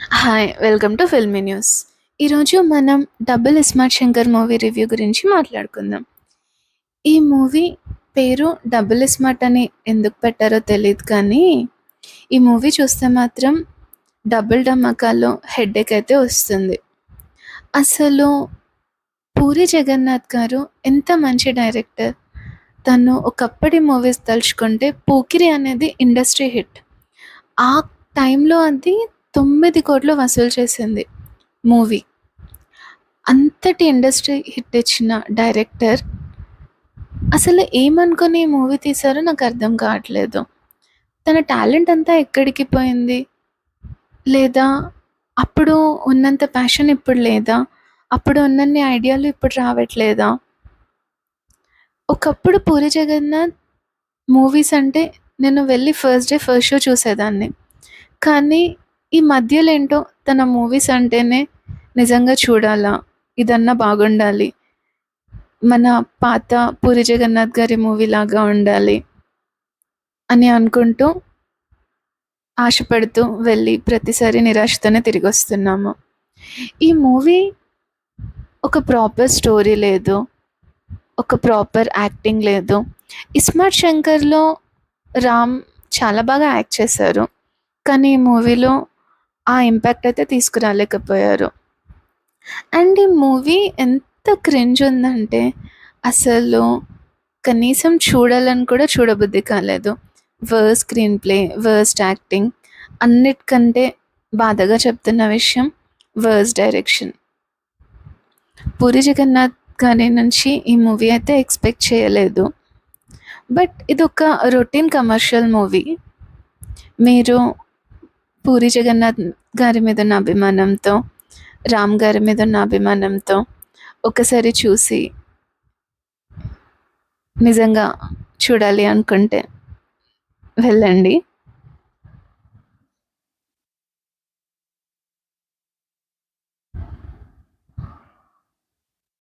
Hi! Welcome to filmy news. ఈరోజు మనం 'double iSmart Shankar' movie review గురించి మాట్లాడుకుందాం. ఈ మూవీ పేరు 'డబుల్ ఇస్మార్ట్' అని ఎందుకు పెట్టారో తెలీదు కానీ, ఈ మూవీ చూస్తే మాత్రం డబుల్ ధమాకాలో హెడేక్ అయితే వస్తుంది. అసలు పూరి జగన్నాథ్ గారు ఎంత మంచి డైరెక్టర్. తను ఒకప్పటి మూవీస్ తలుచుకుంటే 'పోకిరి' అనేది ఇండస్ట్రీ హిట్. ఆ టైంలో అది 9,00,00,000 వసూలు చేసింది మూవీ. అంతటి ఇండస్ట్రీ హిట్ ఇచ్చిన డైరెక్టర్ అసలు ఏమనుకుని ఈ మూవీ తీశారో నాకు అర్థం కావట్లేదు. తన టాలెంట్ అంతా ఎక్కడికి పోయింది? లేదా అప్పుడు ఉన్నంత ప్యాషన్ ఇప్పుడు లేదా? అప్పుడు ఉన్నన్ని ఐడియాలు ఇప్పుడు రావట్లేదా? ఒకప్పుడు పూరి జగన్నాథ్ మూవీస్ అంటే నేను వెళ్ళి ఫస్ట్ డే ఫస్ట్ షో చూసేదాన్ని. కానీ ఈ మధ్యలో ఏంటో తన మూవీస్ అంటేనే నిజంగా చూడాలా, ఇదన్నా బాగుండాలి, మన పాత పూరి జగన్నాథ్ గారి మూవీ లాగా ఉండాలి అని అనుకుంటూ ఆశపడుతూ వెళ్ళి ప్రతిసారి నిరాశతోనే తిరిగి వస్తున్నాము. ఈ మూవీ ఒక ప్రాపర్ స్టోరీ లేదు, ఒక ప్రాపర్ యాక్టింగ్ లేదు. ఇస్మార్ట్ శంకర్లో రామ్ చాలా బాగా యాక్ట్ చేశారు, కానీ ఈ మూవీలో ఆ ఇంపాక్ట్ అయితే తీసుకురాలేకపోయారు. అండ్ ఈ మూవీ ఎంత క్రింజ్ ఉందంటే అసలు కనీసం చూడాలని కూడా చూడబుద్ధి కాలేదు. Worst screen play, worst acting, అన్నిటికంటే బాధగా చెప్తున్న విషయం వర్స్ట్ డైరెక్షన్. పూరి జగన్నాథ్ గారి నుంచి ఈ మూవీ అయితే ఎక్స్పెక్ట్ చేయలేదు. బట్ ఇది ఒక రొటీన్ కమర్షియల్ మూవీ. మీరు పూరి జగన్నాథ్ గారి మీద ఉన్న అభిమానంతో, రామ్ గారి మీద ఉన్న అభిమానంతో ఒకసారి చూసి నిజంగా చూడాలి అనుకుంటే వెళ్ళండి.